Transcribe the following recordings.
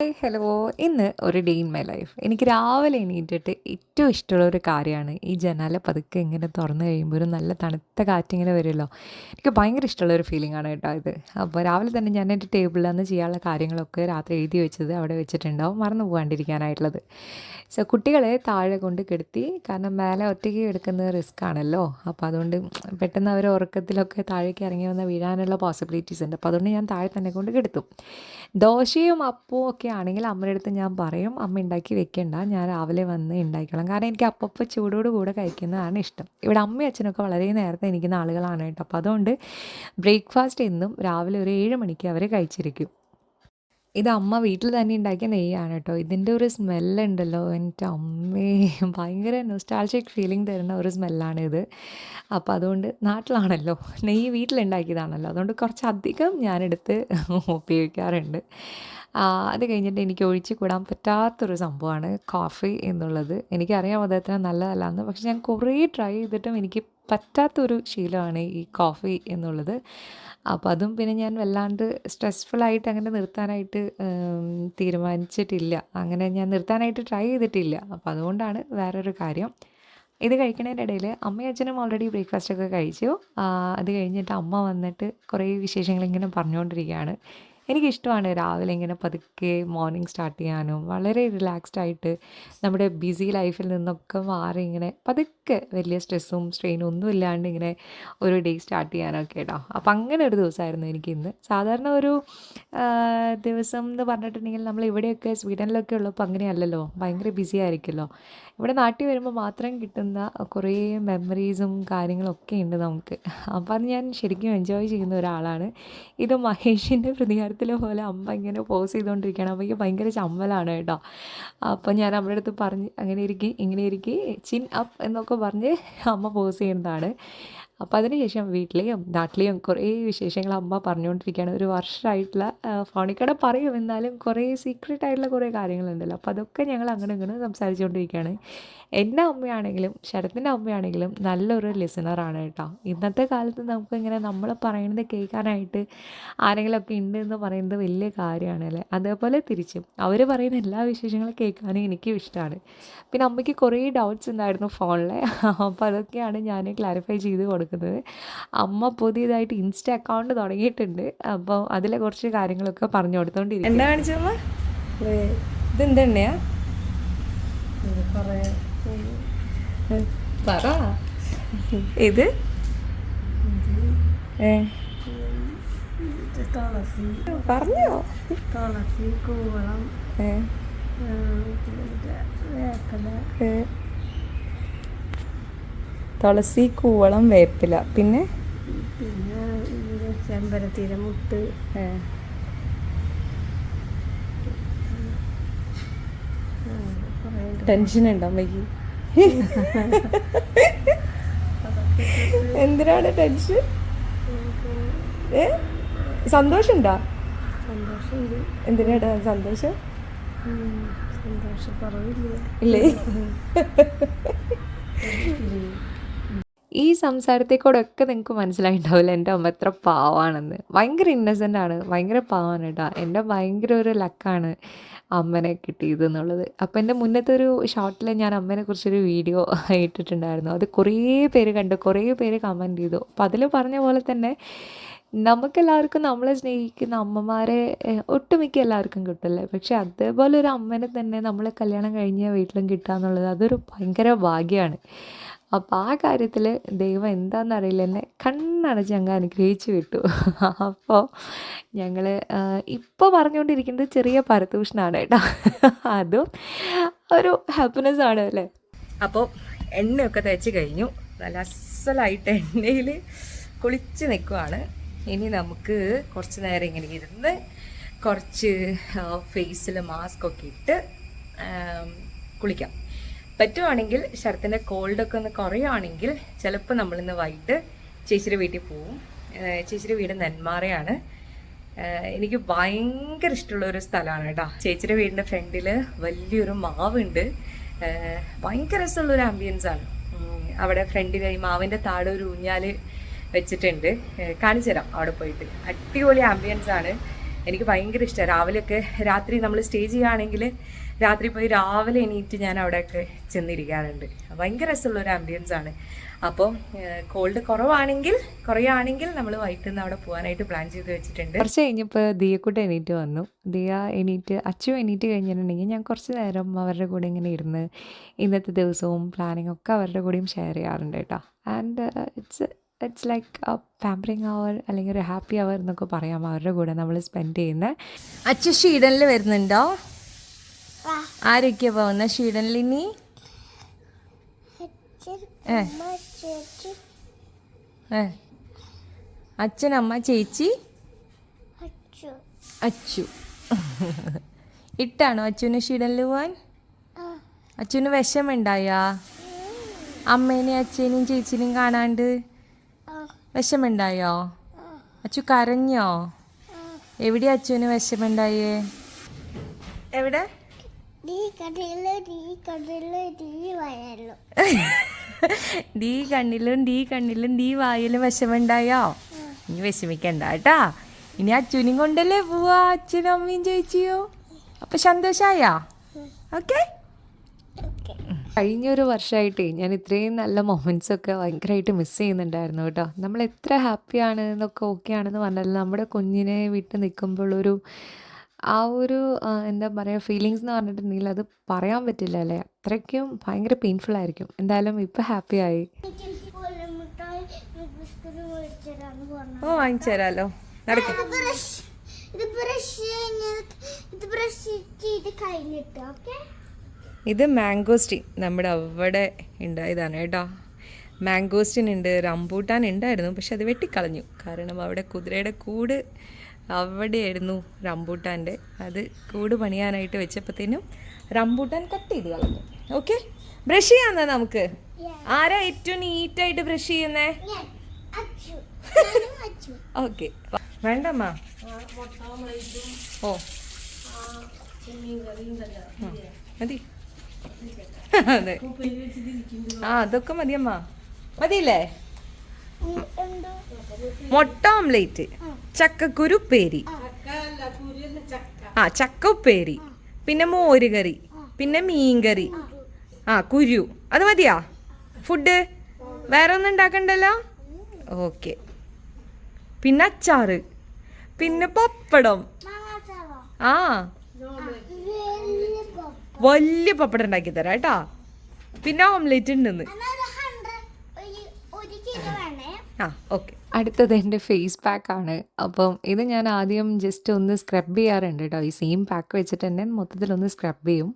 Hello. ഇന്ന് ഒരു day in my life. എനിക്ക് രാവിലെ എണീറ്റിട്ട് ഏറ്റവും ഇഷ്ടമുള്ള ഒരു കാര്യമാണ് ഈ ജനാല പതുക്കെ ഇങ്ങനെ തുറന്നു കഴിയുമ്പോൾ ഒരു നല്ല തണുത്ത കാറ്റിങ്ങനെ വരുമല്ലോ. എനിക്ക് ഭയങ്കര ഇഷ്ടമുള്ള ഒരു ഫീലിംഗ് ആണ് കേട്ടോ ഇത്. അപ്പോൾ രാവിലെ തന്നെ ഞാൻ എൻ്റെ ടേബിളിൽ അന്ന് ചെയ്യാനുള്ള കാര്യങ്ങളൊക്കെ രാത്രി എഴുതി വെച്ചത് അവിടെ വെച്ചിട്ടുണ്ടാവും, മറന്നു പോകാണ്ടിരിക്കാനായിട്ടുള്ളത്. സോ കുട്ടികളെ താഴെ കൊണ്ട് കിടത്തി, കാരണം മേലെ ഒറ്റയ്ക്ക് കിടക്കുന്നത് റിസ്ക് ആണല്ലോ. അപ്പോൾ അതുകൊണ്ട് പെട്ടെന്ന് അവർ ഉറക്കത്തിലൊക്കെ താഴേക്ക് ഇറങ്ങി വന്ന് വീഴാനുള്ള പോസിബിലിറ്റീസ് ഉണ്ട്. അപ്പോൾ അതുകൊണ്ട് ഞാൻ താഴെ തന്നെ കൊണ്ട് കിടത്തും. ദോശയും അപ്പവും ഒക്കെ ആണെങ്കിൽ അമ്മയുടെ അടുത്ത് ഞാൻ പറയും, അമ്മ ഉണ്ടാക്കി വെക്കണ്ട, ഞാൻ രാവിലെ വന്ന് ഉണ്ടാക്കിക്കോളാം. കാരണം എനിക്ക് അപ്പപ്പോൾ ചൂടോട് കൂടെ കഴിക്കുന്നതാണ് ഇഷ്ടം. ഇവിടെ അമ്മയും അച്ഛനൊക്കെ വളരെ നേരത്തെ എണീക്കുന്ന ആളുകളാണ് കേട്ടോ. അപ്പോൾ അതുകൊണ്ട് ബ്രേക്ക്ഫാസ്റ്റ് എന്നും രാവിലെ ഒരു 7 മണിക്ക് അവർ കഴിച്ചിരിക്കും. ഇത് അമ്മ വീട്ടിൽ തന്നെ ഉണ്ടാക്കിയ നെയ്യാണ് കേട്ടോ. ഇതിൻ്റെ ഒരു സ്മെല്ലുണ്ടല്ലോ, എൻ്റെ അമ്മേ, ഭയങ്കര നൊസ്റ്റാൾജിക് ഫീലിംഗ് തരുന്ന ഒരു സ്മെല്ലാണിത്. അപ്പോൾ അതുകൊണ്ട് നാട്ടിലാണല്ലോ, നെയ്യ് വീട്ടിലുണ്ടാക്കിയതാണല്ലോ, അതുകൊണ്ട് കുറച്ചധികം ഞാനെടുത്ത് ഉപയോഗിക്കാറുണ്ട്. അത് കഴിഞ്ഞിട്ട് എനിക്ക് ഒഴിച്ച് കൂടാൻ പറ്റാത്തൊരു സംഭവമാണ് കോഫി എന്നുള്ളത്. എനിക്കറിയാം അദ്ദേഹത്തിന് നല്ലതല്ലാന്ന്, പക്ഷെ ഞാൻ കുറേ ട്രൈ ചെയ്തിട്ടും എനിക്ക് പറ്റാത്തൊരു ശീലമാണ് ഈ കോഫി എന്നുള്ളത്. അപ്പോൾ അതും പിന്നെ ഞാൻ വല്ലാണ്ട് സ്ട്രെസ്ഫുള്ളായിട്ട് അങ്ങനെ നിർത്താനായിട്ട് തീരുമാനിച്ചിട്ടില്ല. അങ്ങനെ ഞാൻ നിർത്താനായിട്ട് ട്രൈ ചെയ്തിട്ടില്ല. അപ്പോൾ അതുകൊണ്ടാണ് വേറൊരു കാര്യം. ഇത് കഴിക്കണതിൻ്റെ ഇടയിൽ അമ്മയും അച്ഛനും ഓൾറെഡി ബ്രേക്ക്ഫാസ്റ്റൊക്കെ കഴിച്ചു. അത് കഴിഞ്ഞിട്ട് അമ്മ വന്നിട്ട് കുറേ വിശേഷങ്ങളിങ്ങനെ പറഞ്ഞുകൊണ്ടിരിക്കുകയാണ്. എനിക്കിഷ്ടമാണ് രാവിലെ ഇങ്ങനെ പതുക്കെ മോർണിംഗ് സ്റ്റാർട്ട് ചെയ്യാനും വളരെ റിലാക്സ്ഡ് ആയിട്ട് നമ്മുടെ ബിസി ലൈഫിൽ നിന്നൊക്കെ മാറി ഇങ്ങനെ പതുക്കെ വലിയ സ്ട്രെസ്സും സ്ട്രെയിനും ഒന്നും ഇല്ലാണ്ട് ഇങ്ങനെ ഒരു ഡേ സ്റ്റാർട്ട് ചെയ്യാനൊക്കെ കേട്ടോ. അപ്പം അങ്ങനെ ഒരു ദിവസമായിരുന്നു എനിക്കിന്ന്. സാധാരണ ഒരു ദിവസം എന്ന് പറഞ്ഞിട്ടുണ്ടെങ്കിൽ നമ്മൾ ഇവിടെയൊക്കെ സ്വീഡനിലൊക്കെ ഉള്ളപ്പോൾ അങ്ങനെയല്ലല്ലോ, ഭയങ്കര ബിസി ആയിരിക്കുമല്ലോ. ഇവിടെ നാട്ടിൽ വരുമ്പോൾ മാത്രം കിട്ടുന്ന കുറേ മെമ്മറീസും കാര്യങ്ങളൊക്കെ ഉണ്ട് നമുക്ക്. അപ്പം അത് ഞാൻ ശരിക്കും എൻജോയ് ചെയ്യുന്ന ഒരാളാണ്. ഇത് മഹേഷിൻ്റെ പ്രതികാരത്തിലെ പോലെ അമ്മ ഇങ്ങനെ പോസ് ചെയ്തുകൊണ്ടിരിക്കുകയാണ്. അപ്പോൾ എനിക്ക് ഭയങ്കര ചമ്മലാണ് കേട്ടോ. അപ്പം ഞാൻ അമ്മയുടെ അടുത്ത് പറഞ്ഞ് അങ്ങനെ ഇരിക്കി ഇങ്ങനെ ഇരിക്കി ചിൻ അപ്പ് എന്നൊക്കെ പറഞ്ഞ് അമ്മ പോസ് ചെയ്യുന്നതാണ്. അപ്പോൾ അതിനുശേഷം വീട്ടിലെയും നാട്ടിലെയും കുറേ വിശേഷങ്ങൾ അമ്മ പറഞ്ഞുകൊണ്ടിരിക്കുകയാണ്. ഒരു വർഷമായിട്ടുള്ള ഫോണിൽ കൂടെ പറയും, എന്നാലും കുറേ സീക്രട്ട് ആയിട്ടുള്ള കുറേ കാര്യങ്ങളുണ്ടല്ലോ. അപ്പോൾ അതൊക്കെ ഞങ്ങൾ അങ്ങനെ ഇങ്ങനെ സംസാരിച്ചുകൊണ്ടിരിക്കുകയാണ്. എൻ്റെ അമ്മയാണെങ്കിലും ശരത്തിൻ്റെ അമ്മയാണെങ്കിലും നല്ലൊരു ലിസണറാണ് കേട്ടോ. ഇന്നത്തെ കാലത്ത് നമുക്കിങ്ങനെ നമ്മൾ പറയുന്നത് കേൾക്കാനായിട്ട് ആരെങ്കിലുമൊക്കെ ഉണ്ട് എന്ന് പറയുന്നത് വലിയ കാര്യമാണ് അല്ലേ. അതേപോലെ തിരിച്ചും അവർ പറയുന്ന എല്ലാ വിശേഷങ്ങളും കേൾക്കാനും എനിക്കും ഇഷ്ടമാണ്. പിന്നെ അമ്മയ്ക്ക് കുറേ ഡൗട്ട്സ് ഉണ്ടായിരുന്നു ഫോണിൽ. അപ്പോൾ അതൊക്കെയാണ് ഞാൻ ക്ലാരിഫൈ ചെയ്ത് കൊടുക്കുന്നത്. അമ്മ പുതിയതായിട്ട് ഇൻസ്റ്റ അക്കൗണ്ട് തുടങ്ങിയിട്ടുണ്ട്. അപ്പോൾ അതിലെ കുറച്ച് കാര്യങ്ങളൊക്കെ പറഞ്ഞു കൊടുത്തോണ്ടിരിക്കും. എന്താ കാണിച്ചമ്മ? ഇതെന്തെണ്ണയാ പറ. ഇത് തുളസി പറഞ്ഞോ? തുളസി കൂവളം വേപ്പില, തുളസി കൂവളം വേപ്പില, പിന്നെ പിന്നെ ചെമ്പരത്തിയില മുട്ട്, ടെൻഷൻ ഉണ്ടോ അമ്മയ്ക്ക്? എന്തിനാണ് ടെൻഷൻ? സന്തോഷമുണ്ടോ? സന്തോഷമുണ്ട്. എന്തിനാടാ സന്തോഷം? സന്തോഷക്കുറവില്ല. ഇല്ലേ? ഈ സംസാരത്തെക്കൂടെ ഒക്കെ നിങ്ങൾക്ക് മനസ്സിലായിട്ടുണ്ടാവില്ല എൻ്റെ അമ്മ എത്ര പാവാണെന്ന്. ഭയങ്കര ഇന്നസെൻ്റ് ആണ്, ഭയങ്കര പാവാണ് കേട്ടോ. എൻ്റെ ഭയങ്കര ഒരു ലക്കാണ് അമ്മനെ കിട്ടിയത് എന്നുള്ളത്. അപ്പോൾ എൻ്റെ മുന്നത്തെ ഒരു ഷോർട്ടിൽ ഞാൻ അമ്മേനെ കുറിച്ചൊരു വീഡിയോ ഇട്ടിട്ടുണ്ടായിരുന്നു. അത് കുറേ പേര് കണ്ടു, കുറേ പേര് കമൻറ്റ് ചെയ്തു. അപ്പോൾ അതിൽ പറഞ്ഞ പോലെ തന്നെ നമുക്കെല്ലാവർക്കും നമ്മളെ സ്നേഹിക്കുന്ന അമ്മമാരെ ഒട്ടുമിക്ക എല്ലാവർക്കും കിട്ടില്ലേ. പക്ഷെ അതേപോലെ ഒരു അമ്മനെ തന്നെ നമ്മളെ കല്യാണം കഴിഞ്ഞ വീട്ടിലും കിട്ടുക എന്നുള്ളത് അതൊരു ഭയങ്കര ഭാഗ്യമാണ്. അപ്പോൾ ആ കാര്യത്തിൽ ദൈവം എന്താണെന്നറിയില്ല, എന്നെ കണ്ണടച്ച് അങ്ങ് അനുഗ്രഹിച്ച് വിട്ടു. അപ്പോൾ ഞങ്ങൾ ഇപ്പോൾ പറഞ്ഞുകൊണ്ടിരിക്കുന്നത് ചെറിയ പരദൂഷണമാണ് കേട്ടോ. അതും ഒരു ഹാപ്പിനെസ് ആണ് അല്ലേ. അപ്പോൾ എണ്ണയൊക്കെ തേച്ച് കഴിഞ്ഞു, നല്ല അസലായിട്ട് എണ്ണയിൽ കുളിച്ച് നിൽക്കുവാണ്. ഇനി നമുക്ക് കുറച്ച് നേരം ഇങ്ങനെ ഇരുന്ന് കുറച്ച് ഫേസിൽ മാസ്ക് ഒക്കെ ഇട്ട് കുളിക്കാം. പറ്റുവാണെങ്കിൽ ശരത്തിൻ്റെ കോൾഡൊക്കെ ഒന്ന് കുറയുവാണെങ്കിൽ ചിലപ്പോൾ നമ്മളിന്ന് വൈകിട്ട് ചേച്ചിയുടെ വീട്ടിൽ പോവും. ചേച്ചിയുടെ വീട് നെന്മാറയാണ്. എനിക്ക് ഭയങ്കര ഇഷ്ടമുള്ളൊരു സ്ഥലമാണ് കേട്ടോ. ചേച്ചിയുടെ വീടിൻ്റെ ഫ്രണ്ടിൽ വലിയൊരു മാവുണ്ട്. ഭയങ്കര രസമുള്ളൊരു ആംബിയൻസാണ് അവിടെ. ഫ്രണ്ടിൽ ഈ മാവിൻ്റെ താഴെ ഒരു ഊഞ്ഞാൽ വെച്ചിട്ടുണ്ട്. കാണിച്ചു തരാം അവിടെ പോയിട്ട്. അടിപൊളി ആംബിയൻസ് ആണ്. എനിക്ക് ഭയങ്കര ഇഷ്ടമാണ്. രാവിലെയൊക്കെ രാത്രി നമ്മൾ സ്റ്റേ ചെയ്യുകയാണെങ്കിൽ രാത്രി പോയി രാവിലെ എണീറ്റ് ഞാൻ അവിടെയൊക്കെ ചെന്നിരിക്കാറുണ്ട്. ഭയങ്കര രസമുള്ളൊരു ആംബിയൻസ് ആണ്. അപ്പം കോൾഡ് കുറയുകയാണെങ്കിൽ നമ്മൾ വൈകിട്ട് നിന്ന് അവിടെ പോകാനായിട്ട് പ്ലാൻ ചെയ്ത് വെച്ചിട്ടുണ്ട്. കുറച്ച് കഴിഞ്ഞപ്പോൾ ദിയക്കുട്ടി എണീറ്റ് വന്നു. ദിയ എണീറ്റ് അച്ചു എണീറ്റ് കഴിഞ്ഞിട്ടുണ്ടെങ്കിൽ ഞാൻ കുറച്ച് നേരം അവരുടെ കൂടെ ഇങ്ങനെ ഇരുന്ന് ഇന്നത്തെ ദിവസവും പ്ലാനിങ് ഒക്കെ അവരുടെ കൂടെയും ഷെയർ ചെയ്യാറുണ്ട് കേട്ടോ. ആൻഡ് ഇറ്റ്സ് ലൈക്ക് പാമ്പറിങ് അവർ അല്ലെങ്കിൽ ഒരു ഹാപ്പി അവർ എന്നൊക്കെ പറയാം അവരുടെ കൂടെ നമ്മൾ സ്പെൻഡ് ചെയ്യുന്നത്. അച്ചു ഷീഡനിൽ വരുന്നുണ്ടോ? ആരൊക്കെയാ പോകുന്ന ഷീഡനിൽ ഇനി? അച്ഛൻ, അമ്മ, ചേച്ചി, അച്ചു. ഇട്ടാണോ അച്ചുവിന് ഷീഡനിൽ പോവാൻ? അച്ചുവിന് വിഷമുണ്ടായാ അമ്മേനെയും അച്ഛനെയും ചേച്ചിനെയും കാണാണ്ട്? വിഷമുണ്ടായോ? അച്ചു കരഞ്ഞോ? എവിടെയാ അച്ചുവിന് വിഷമുണ്ടായേ? എവിടെ? ഡീ കണ്ണിലും ഡീ വായിലും വിഷമുണ്ടായോ? ഇനി വിഷമിക്കണ്ട കേട്ടാ. ഇനി അച്ഛനും കൊണ്ടല്ലേ പോവാ, അച്ഛനും അമ്മയും ചേച്ചിയോ. അപ്പൊ സന്തോഷായാ? ഓക്കെ. കഴിഞ്ഞൊരു വർഷമായിട്ട് ഞാൻ ഇത്രയും നല്ല മൊമെൻറ്റ്സ് ഒക്കെ ഭയങ്കരമായിട്ട് മിസ് ചെയ്യുന്നുണ്ടായിരുന്നു കേട്ടോ. നമ്മൾ എത്ര ഹാപ്പിയാണ് എന്നൊക്കെ ഓക്കെ ആണെന്ന് പറഞ്ഞാൽ നമ്മുടെ കുഞ്ഞിനെ വിട്ട് നിൽക്കുമ്പോഴൊരു ഒരു എന്താ പറയുക ഫീലിങ്സ് എന്ന് പറഞ്ഞിട്ടുണ്ടെങ്കിൽ അത് പറയാൻ പറ്റില്ല അല്ലേ. അത്രയ്ക്കും ഭയങ്കര പെയിൻഫുൾ ആയിരിക്കും. എന്തായാലും ഇപ്പം ഹാപ്പിയായി. ഓ വാങ്ങിച്ചു തരാമല്ലോ, നടക്കും. ഇത് മാംഗോസ്റ്റീൻ നമ്മുടെ അവിടെ ഉണ്ടായതാണ് കേട്ടോ. മാംഗോസ്റ്റീൻ ഉണ്ട്, റംബൂട്ടാൻ ഉണ്ടായിരുന്നു, പക്ഷെ അത് വെട്ടിക്കളഞ്ഞു. കാരണം അവിടെ കുതിരയുടെ കൂട് അവിടെയായിരുന്നു റംബൂട്ടാൻ്റെ. അത് കൂട് പണിയാനായിട്ട് വെച്ചപ്പോഴത്തേനും റംബൂട്ടാൻ കട്ട് ചെയ്ത് കളഞ്ഞു. ഓക്കെ, ബ്രഷ് ചെയ്യാന്നാ നമുക്ക്. ആരാ ഏറ്റവും നീറ്റായിട്ട് ബ്രഷ് ചെയ്യുന്നേ? ഓക്കെ, വേണ്ടമ്മ. ഓ മതി. അതെ, അതൊക്കെ മതിയമ്മ. മതിയില്ലേ? മുട്ട ഓംലേറ്റ്, ചക്കക്കുരു ഉപ്പേരി, ചക്ക ഉപ്പേരി, പിന്നെ മോര് കറി, പിന്നെ മീൻകറി, കുരു. അത് മതിയാ ഫുഡ്? വേറെ ഒന്നും ഉണ്ടാക്കണ്ടല്ലോ? ഓക്കെ. പിന്നെ അച്ചാറ്, പിന്നെ പപ്പടം. വലിയ പപ്പടം ഉണ്ടാക്കി തരാം കേട്ടാ. പിന്നെ ഓംലേറ്റ് ഉണ്ടെന്ന്. ഓക്കെ. അടുത്തത് എൻ്റെ ഫേസ് പാക്കാണ്. അപ്പം ഇത് ഞാൻ ആദ്യം ജസ്റ്റ് ഒന്ന് സ്ക്രബ് ചെയ്യാറുണ്ട് കേട്ടോ. ഈ സെയിം പാക്ക് വെച്ചിട്ട് തന്നെ മൊത്തത്തിലൊന്ന് സ്ക്രബ് ചെയ്യും.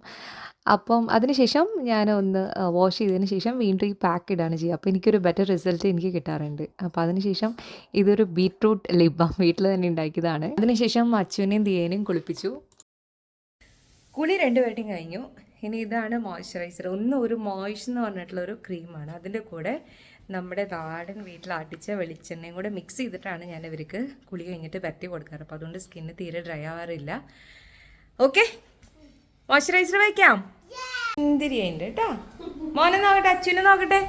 അപ്പം അതിനുശേഷം ഞാൻ ഒന്ന് വാഷ് ചെയ്തതിന് ശേഷം വീണ്ടും ഈ പാക്ക് ഇടാണ് ചെയ്യുക. അപ്പോൾ എനിക്കൊരു ബെറ്റർ റിസൾട്ട് എനിക്ക് കിട്ടാറുണ്ട്. അപ്പോൾ അതിനുശേഷം ഇതൊരു ബീട്രൂട്ട് ലിപ് ബാം വീട്ടിൽ തന്നെ ഉണ്ടാക്കിയതാണ്. അതിനുശേഷം അച്ചുവിനെയും ദിയേനെയും കുളിപ്പിച്ചു. കുളി രണ്ടുപേരുടെയും കഴിഞ്ഞു. ഇനി ഇതാണ് മോയ്സ്ചറൈസർ. ഒരു മോയ്സ് എന്ന് പറഞ്ഞിട്ടുള്ളൊരു ക്രീമാണ്. അതിൻ്റെ കൂടെ നമ്മുടെ നാടൻ വീട്ടിൽ അടിച്ച വെളിച്ചെണ്ണയും കൂടെ മിക്സ് ചെയ്തിട്ടാണ് ഞാൻ ഇവർക്ക് കുളി കഴിഞ്ഞിട്ട് പരട്ടി കൊടുക്കാറ്. അപ്പോൾ അതുകൊണ്ട് സ്കിന്ന് തീരെ ഡ്രൈ ആവാറില്ല. ഓക്കെ, മോയ്സ്ചറൈസർ വയ്ക്കാം. എന്തിരിയുണ്ട് കേട്ടോ. മോനെ നോക്കട്ടെ, അച്ഛനെ നോക്കട്ടെ.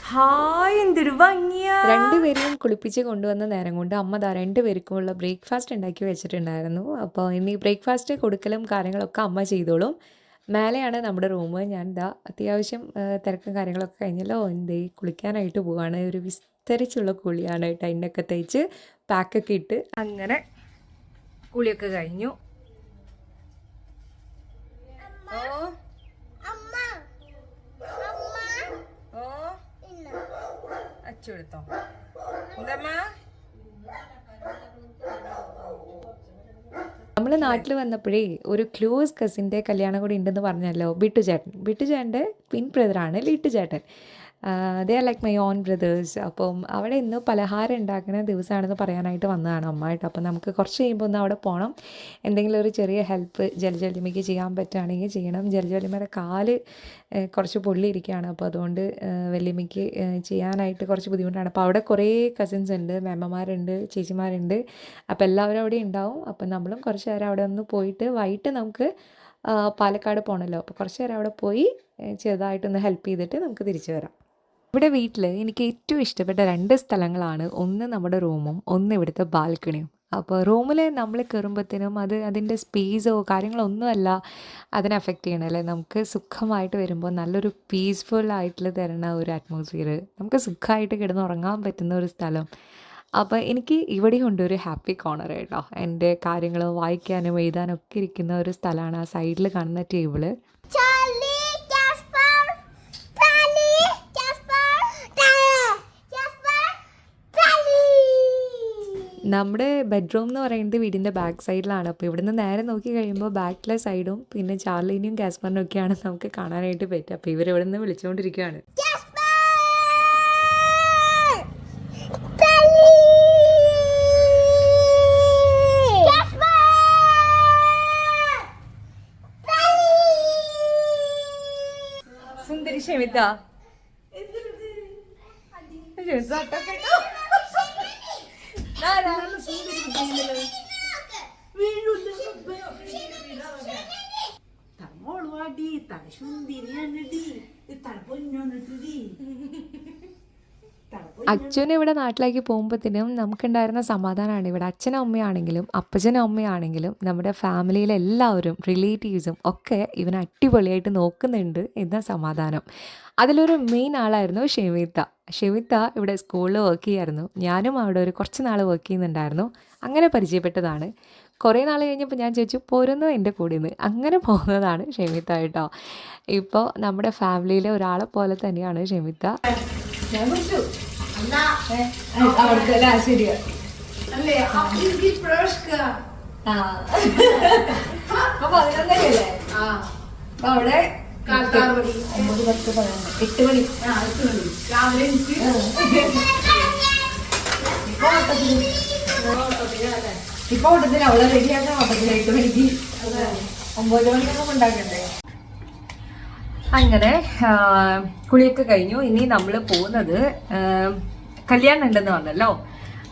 ഹായ്, എന്തൊരു ഭംഗിയാ. രണ്ടുപേരെയും കുളിപ്പിച്ച് കൊണ്ടുവന്ന നേരം കൊണ്ട് അമ്മ രണ്ടുപേർക്കുമുള്ള ബ്രേക്ക്ഫാസ്റ്റ് ഉണ്ടാക്കി വെച്ചിട്ടുണ്ടായിരുന്നു. അപ്പോൾ ഇനി ബ്രേക്ക്ഫാസ്റ്റ് കൊടുക്കലും കാര്യങ്ങളൊക്കെ അമ്മ ചെയ്തോളും. മേലെയാണ് നമ്മുടെ റൂം. ഞാൻ അത്യാവശ്യം തിരക്കും കാര്യങ്ങളൊക്കെ കഴിഞ്ഞല്ലോ കുളിക്കാനായിട്ട് പോവാണ്. ഒരു വിസ്തരിച്ചുള്ള കുളിയാണ് കേട്ടോ. എണ്ണയൊക്കെ തേച്ച് പാക്കൊക്കെ ഇട്ട് അങ്ങനെ കുളിയൊക്കെ കഴിഞ്ഞു. അച്ചു എടുത്തോ. എന്തമ്മ? നമ്മൾ നാട്ടിൽ വന്നപ്പോഴേ ഒരു ക്ലോസ് കസിൻ്റെ കല്യാണം കൂടി ഉണ്ടെന്ന് പറഞ്ഞല്ലോ. ബിട്ടുചേട്ടൻ്റെ പിൻ ബ്രദറാണ് ലിട്ടുചേട്ടൻ. They are like my own brothers. അപ്പം അവിടെ ഇന്ന് പലഹാരം ഉണ്ടാക്കുന്ന ദിവസമാണെന്ന് പറയാനായിട്ട് വന്നതാണ് അമ്മ കേട്ടോ. അപ്പം നമുക്ക് കുറച്ച് കഴിയുമ്പോൾ ഒന്ന് അവിടെ പോകണം. എന്തെങ്കിലും ഒരു ചെറിയ ഹെൽപ്പ് ജലജലിമയ്ക്ക് ചെയ്യാൻ പറ്റുകയാണെങ്കിൽ ചെയ്യണം. ജലജലിമയുടെ കാല് കുറച്ച് പൊള്ളിയിരിക്കുകയാണ്. അപ്പോൾ അതുകൊണ്ട് വല്യമ്മയ്ക്ക് ചെയ്യാനായിട്ട് കുറച്ച് ബുദ്ധിമുട്ടാണ്. അപ്പോൾ അവിടെ കുറേ കസിൻസ് ഉണ്ട്, മേമ്മമാരുണ്ട്, ചേച്ചിമാരുണ്ട്. അപ്പോൾ എല്ലാവരും അവിടെ ഉണ്ടാവും. അപ്പം നമ്മളും കുറച്ച് നേരം അവിടെ ഒന്ന് പോയിട്ട് വൈകിട്ട് നമുക്ക് പാലക്കാട് പോകണമല്ലോ. അപ്പോൾ കുറച്ച് നേരം അവിടെ പോയി ചെറുതായിട്ടൊന്ന് ഹെൽപ്പ് ചെയ്തിട്ട് നമുക്ക് തിരിച്ചു വരാം. ഇവിടെ വീട്ടിൽ എനിക്ക് ഏറ്റവും ഇഷ്ടപ്പെട്ട 2 സ്ഥലങ്ങളാണ്. ഒന്ന് നമ്മുടെ റൂമും ഒന്ന് ഇവിടുത്തെ ബാൽക്കണിയും. അപ്പോൾ റൂമിൽ നമ്മൾ കയറുമ്പോഴത്തേനും അതിൻ്റെ സ്പേസോ കാര്യങ്ങളോ ഒന്നുമല്ല അതിനെ അഫക്റ്റ് ചെയ്യണമല്ലേ. നമുക്ക് സുഖമായിട്ട് വരുമ്പോൾ നല്ലൊരു പീസ്ഫുൾ ആയിട്ടുള്ള തരുന്ന ഒരു അറ്റ്മോസ്ഫിയർ, നമുക്ക് സുഖമായിട്ട് കിടന്നുറങ്ങാൻ പറ്റുന്ന ഒരു സ്ഥലം. അപ്പോൾ എനിക്ക് ഇവിടെയും ഉണ്ട് ഒരു ഹാപ്പി കോർണർ കേട്ടോ. എൻ്റെ കാര്യങ്ങൾ വായിക്കാനും എഴുതാനും ഒക്കെ ഇരിക്കുന്ന ഒരു സ്ഥലമാണ് ആ സൈഡിൽ കാണുന്ന ടേബിള്. നമ്മുടെ ബെഡ്റൂം എന്ന് പറയുന്നത് വീടിൻ്റെ ബാക്ക് സൈഡിലാണ്. അപ്പോൾ ഇവിടുന്ന് നേരെ നോക്കി കഴിയുമ്പോൾ ബാക്കിലെ സൈഡും പിന്നെ ചാർലിനെയും കാസ്പറിനും ഒക്കെയാണ് നമുക്ക് കാണാനായിട്ട് പറ്റുക. അപ്പോൾ ഇവരിവിടെ നിന്ന് വിളിച്ചുകൊണ്ടിരിക്കുകയാണ്. സുന്ദരി ഷെമിത അച്ഛനും ഇവിടെ നാട്ടിലേക്ക് പോകുമ്പോഴത്തേനും നമുക്കുണ്ടായിരുന്ന സമാധാനമാണ്. ഇവിടെ അച്ഛനും അമ്മയാണെങ്കിലും അപ്പച്ചനും അമ്മയാണെങ്കിലും നമ്മുടെ ഫാമിലിയിലെ എല്ലാവരും റിലേറ്റീവ്സും ഒക്കെ ഇവനെ അടിപൊളിയായിട്ട് നോക്കുന്നുണ്ട് എന്ന സമാധാനം. അതിലൊരു മെയിൻ ആളായിരുന്നു ഷെമിത്ത ഇവിടെ സ്കൂളിൽ വർക്ക് ചെയ്യായിരുന്നു. ഞാനും അവിടെ ഒരു കുറച്ച് നാൾ വർക്ക് ചെയ്യുന്നുണ്ടായിരുന്നു. അങ്ങനെ പരിചയപ്പെട്ടതാണ്. കുറേ നാൾ കഴിഞ്ഞപ്പോൾ ഞാൻ ചോദിച്ചു പോരുന്നു എൻ്റെ കൂടെ നിന്ന്. അങ്ങനെ പോകുന്നതാണ് ഷെമിത്ത കേട്ടോ. ഇപ്പോൾ നമ്മുടെ ഫാമിലിയിലെ ഒരാളെ പോലെ തന്നെയാണ് ഷെമിത്ത. അവിടെ 8 മണി രാവിലെ ഇപ്പൊ ഓട്ടത്തിൽ അവളെ റെഡിയാക്കാൻ ഓട്ടത്തിൽ 8 മണിക്ക് 9 മണിക്കൊന്നും ഉണ്ടാക്കണ്ടേ. അങ്ങനെ കുളിയൊക്കെ കഴിഞ്ഞു. ഇനി നമ്മൾ പോകുന്നത് കല്യാണം ഉണ്ടെന്ന് പറഞ്ഞല്ലോ.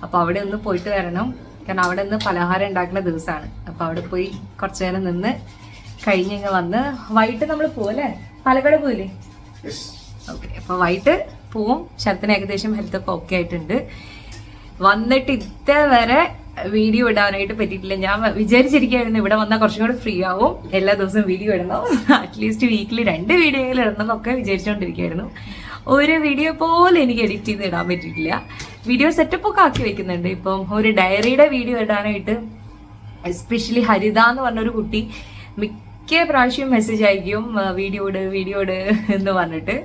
അപ്പോൾ അവിടെ ഒന്ന് പോയിട്ട് വരണം. കാരണം അവിടെ നിന്ന് പലഹാരം ഉണ്ടാക്കുന്ന ദിവസമാണ്. അപ്പോൾ അവിടെ പോയി കുറച്ച് നേരം നിന്ന് കഴിഞ്ഞ് വന്ന് വൈകിട്ട് നമ്മൾ പോവല്ലേ, പാലക്കാട് പോയില്ലേ? ഓക്കെ, അപ്പോൾ വൈകിട്ട് പോവും. ശരത്തിന് ഏകദേശം ഹെൽത്തൊക്കെ ഓക്കെ ആയിട്ടുണ്ട്. വന്നിട്ട് ഇതുവരെ വീഡിയോ ഇടാനായിട്ട് പറ്റിയിട്ടില്ല. ഞാൻ വിചാരിച്ചിരിക്കുകയായിരുന്നു ഇവിടെ വന്നാൽ കുറച്ചും കൂടെ ഫ്രീ ആവും, എല്ലാ ദിവസവും വീഡിയോ ഇടണം, അറ്റ്ലീസ്റ്റ് വീക്കിലി 2 വീഡിയോയിൽ ഇടണം എന്നൊക്കെ വിചാരിച്ചുകൊണ്ടിരിക്കുകയായിരുന്നു. ഒരു വീഡിയോ പോലും എനിക്ക് എഡിറ്റ് ചെയ്ത് ഇടാൻ പറ്റിയിട്ടില്ല. വീഡിയോ സെറ്റപ്പ് ഒക്കെ ആക്കി വെക്കുന്നുണ്ട്. ഇപ്പം ഒരു ഡയറിയുടെ വീഡിയോ ഇടാനായിട്ട് എസ്പെഷ്യലി ഹരിത എന്ന് പറഞ്ഞൊരു കുട്ടി മിക്ക പ്രാവശ്യം മെസ്സേജ് അയക്കും വീഡിയോ ഇട് എന്ന് പറഞ്ഞിട്ട്.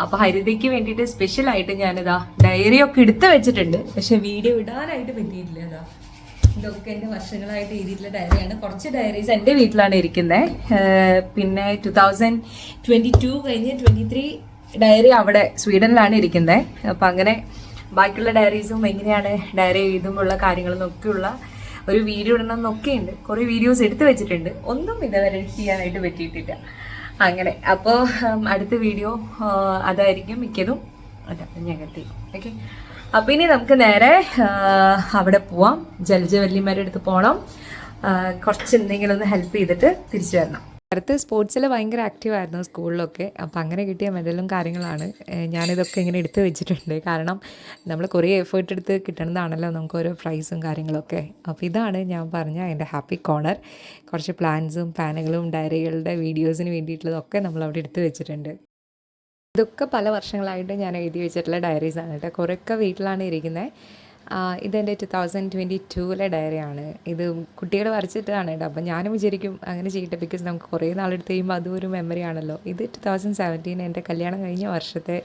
അപ്പോൾ ഹരിതയ്ക്ക് വേണ്ടിയിട്ട് സ്പെഷ്യലായിട്ട് ഞാനിതാ ഡയറി ഒക്കെ എടുത്ത് വെച്ചിട്ടുണ്ട്. പക്ഷെ വീഡിയോ ഇടാനായിട്ട് പറ്റിയിട്ടില്ല. അതാ ഇതൊക്കെ എൻ്റെ വർഷങ്ങളായിട്ട് എഴുതിയിട്ടുള്ള ഡയറിയാണ്. കുറച്ച് ഡയറീസ് എൻ്റെ വീട്ടിലാണ് ഇരിക്കുന്നത്. പിന്നെ 2022 കഴിഞ്ഞ് 23 ഡയറി അവിടെ സ്വീഡനിലാണ് ഇരിക്കുന്നത്. അപ്പം അങ്ങനെ ബാക്കിയുള്ള ഡയറീസും എങ്ങനെയാണ് ഡയറി എഴുതുമ്പോഴുള്ള കാര്യങ്ങളെന്നൊക്കെയുള്ള ഒരു വീഡിയോ ഇടണം എന്നൊക്കെ ഉണ്ട്. കുറേ വീഡിയോസ് എടുത്ത് വെച്ചിട്ടുണ്ട്. ഒന്നും ഇതുവരെ എഡിറ്റ് ചെയ്യാനായിട്ട് പറ്റിയിട്ടില്ല. അങ്ങനെ അപ്പോൾ അടുത്ത വീഡിയോ അതായിരിക്കും മിക്കതും. ഞങ്ങത്തി ഓക്കെ. അപ്പം ഇനി നമുക്ക് നേരെ അവിടെ പോവാം. ജലജവല്ലിമാരുടെ അടുത്ത് പോകണം. കുറച്ച് എന്തെങ്കിലും ഒന്ന് ഹെൽപ്പ് ചെയ്തിട്ട് തിരിച്ചു വരണം. അടുത്ത് സ്പോർട്സിൽ ഭയങ്കര ആക്റ്റീവായിരുന്നു സ്കൂളിലൊക്കെ. അപ്പം അങ്ങനെ കിട്ടിയ മെഡലും കാര്യങ്ങളാണ്. ഞാനിതൊക്കെ ഇങ്ങനെ എടുത്ത് വെച്ചിട്ടുണ്ട്. കാരണം നമ്മൾ കുറേ എഫേർട്ട് എടുത്ത് കിട്ടണതാണല്ലോ നമുക്ക് ഓരോ പ്രൈസും കാര്യങ്ങളൊക്കെ. അപ്പോൾ ഇതാണ് ഞാൻ പറഞ്ഞ എൻ്റെ ഹാപ്പി കോർണർ. കുറച്ച് പ്ലാൻസും പാനുകളും ഡയറികളുടെ വീഡിയോസിന് വേണ്ടിയിട്ടുള്ളതൊക്കെ നമ്മളവിടെ എടുത്ത് വെച്ചിട്ടുണ്ട്. ഇതൊക്കെ പല വർഷങ്ങളായിട്ട് ഞാൻ എഴുതി വെച്ചിട്ടുള്ള ഡയറീസാണ് കേട്ടോ. കുറേയൊക്കെ വീട്ടിലാണ് ഇരിക്കുന്നത്. ഇതെൻ്റെ 2022 ഡയറിയാണ്. ഇത് കുട്ടികൾ വരച്ചിട്ടാണ് കേട്ടോ. അപ്പം ഞാനും വിചാരിക്കും അങ്ങനെ ചെയ്യട്ടെ, ബിക്കോസ് നമുക്ക് കുറേ നാളെടുത്ത് കഴിയുമ്പോൾ അതും ഒരു മെമ്മറി ആണല്ലോ. ഇത് 2017 എൻ്റെ കല്യാണം കഴിഞ്ഞ വർഷത്തെ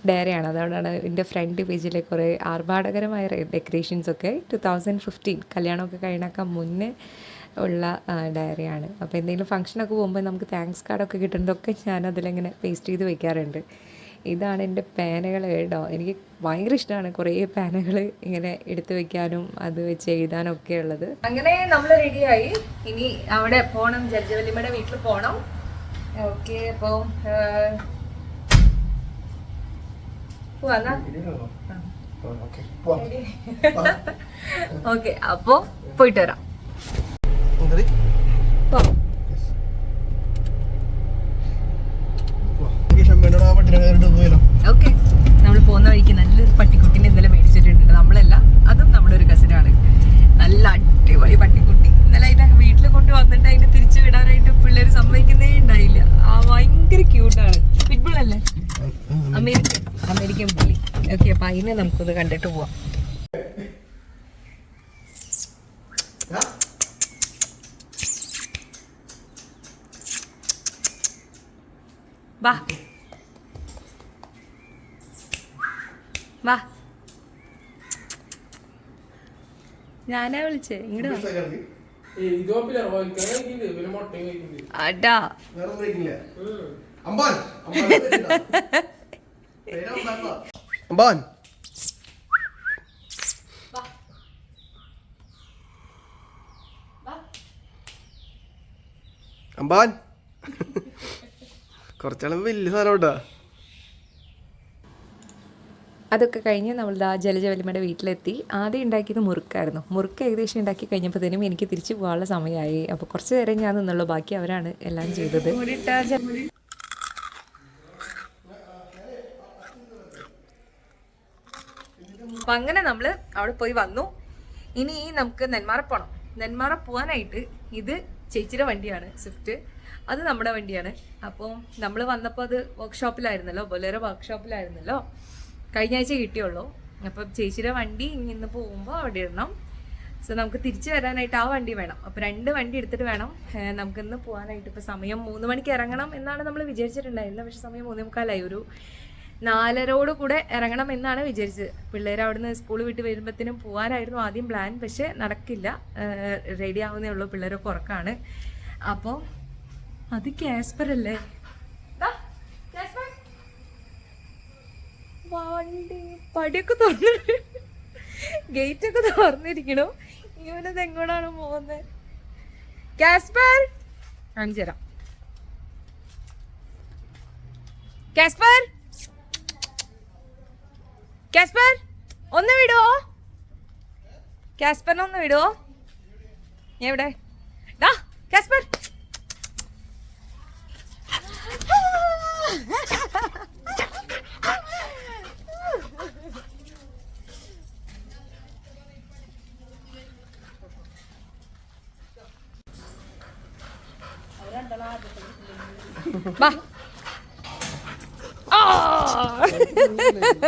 ഡയറിയാണ്. അതുകൊണ്ടാണ് എൻ്റെ ഫ്രണ്ട് പേജിലെ കുറേ ആർഭാടകരമായ ഡെക്കറേഷൻസൊക്കെ 2015 കല്യാണമൊക്കെ കഴിഞ്ഞൊക്കെ മുന്നേ ഉള്ള ഡയറിയാണ്. അപ്പോൾ എന്തെങ്കിലും ഫംഗ്ഷനൊക്കെ പോകുമ്പോൾ നമുക്ക് താങ്ക്സ് കാർഡൊക്കെ കിട്ടുന്നതൊക്കെ ഞാനതിലിങ്ങനെ പേസ്റ്റ് ചെയ്ത് വെക്കാറുണ്ട്. ഇതാണ് എൻ്റെ പേനകൾ കേട്ടോ. എനിക്ക് ഭയങ്കര ഇഷ്ടമാണ് കുറേ പേനകൾ ഇങ്ങനെ എടുത്തു വെക്കാനും അത് വെച്ച് എഴുതാനും ഒക്കെ ഉള്ളത്. അങ്ങനെ നമ്മൾ റെഡിയായി. ഇനി അവിടെ പോകണം, ജലജവല്ലിമ്മയുടെ വീട്ടിൽ പോകണം. ഓക്കെ, അപ്പോൾ ഓക്കെ, അപ്പോൾ പോയിട്ട് വരാം. ഓക്കെ, നമ്മൾ പോകുന്ന വഴിക്ക് നല്ലൊരു പട്ടിക്കുട്ടീനെ ഇന്നലെ മേടിച്ചിട്ടുണ്ട്. നമ്മളല്ല, അതും നമ്മുടെ ഒരു കസിനാണ്. നല്ല അടിപൊളി പട്ടിക്കുട്ടി. ഇന്നലെ അതിനെ വീട്ടിൽ കൊണ്ട് വന്നിട്ട് അതിനെ തിരിച്ചു വിടാനായിട്ട് പിള്ളേർ സമ്മതിക്കുന്നേ ഉണ്ടായില്ല. ഭയങ്കര ക്യൂട്ടാണ്. പിറ്റ്ബുൾ അല്ലേ? അമേരിക്കൻ പുള്ളി. ഓക്കെ, അപ്പൊ അതിനെ നമുക്കൊന്ന് കണ്ടിട്ട് പോവാം. വാ വാ, ഞാനാ വിളിച്ചേ, ഇങ്ങോട്ട് അടാ. അമ്പാൻ കുറച്ചാളും വലിയ സാധനം കേട്ടാ. അതൊക്കെ കഴിഞ്ഞ് നമ്മൾ ജലജ വല്യമ്മയുടെ വീട്ടിലെത്തി. ആദ്യം ഉണ്ടാക്കിയത് മുറുക്കായിരുന്നു. മുറുക്ക് ഏകദേശം ഉണ്ടാക്കി കഴിഞ്ഞപ്പോഴത്തേനും എനിക്ക് തിരിച്ചു പോകാനുള്ള സമയമായി. അപ്പോൾ കുറച്ച് നേരം ഞാൻ നിന്നുള്ളൂ, ബാക്കി അവരാണ് എല്ലാം ചെയ്തത്. അപ്പം അങ്ങനെ നമ്മൾ അവിടെ പോയി വന്നു. ഇനി നമുക്ക് നെന്മാറ പോകണം. നെന്മാറ പോകാനായിട്ട് ഇത് ചേച്ചിയുടെ വണ്ടിയാണ്, സ്വിഫ്റ്റ്. അത് നമ്മുടെ വണ്ടിയാണ്. അപ്പോൾ നമ്മൾ വന്നപ്പോൾ അത് വർക്ക്ഷോപ്പിലായിരുന്നല്ലോ, ബൊലേറോ വർക്ക്ഷോപ്പിലായിരുന്നല്ലോ. കഴിഞ്ഞ ആഴ്ച കിട്ടിയുള്ളൂ. അപ്പം ചേച്ചിയുടെ വണ്ടി ഇന്ന് പോകുമ്പോൾ അവിടെ ഇടണം. സോ നമുക്ക് തിരിച്ചു വരാനായിട്ട് ആ വണ്ടി വേണം. അപ്പോൾ 2 വണ്ടി എടുത്തിട്ട് വേണം നമുക്കിന്ന് പോകാനായിട്ട്. ഇപ്പോൾ സമയം 3 മണിക്ക് ഇറങ്ങണം എന്നാണ് നമ്മൾ വിചാരിച്ചിട്ടുണ്ടായിരുന്നത്. പക്ഷേ സമയം 3:45. ഒരു 4:30 കൂടെ ഇറങ്ങണം എന്നാണ് വിചാരിച്ചത്. പിള്ളേർ അവിടുന്ന് സ്കൂൾ വിട്ട് വരുമ്പോഴത്തേനും പോകാനായിരുന്നു ആദ്യം പ്ലാൻ. പക്ഷേ നടക്കില്ല, റെഡി ആവുന്നേ ഉള്ളൂ. പിള്ളേരൊക്കെ ഉറക്കാണ്. അപ്പോൾ അത് കാസ്പർ അല്ലേ? വണ്ടി പടിയൊക്കെ തുറന്നിട്ട് ഗേറ്റൊക്കെ തുറന്നിരിക്കണു. ഇവനത് എങ്ങോട്ടാണ് പോകുന്നത്? കാസ്പർ, കാണിച്ചു തരാം. കാസ്പർ, കാസ്പർ ഒന്ന് വിടുവോ? കാസ്പറിനെ ഒന്ന് വിടുവോ? എവിടെ കാസ്പർ?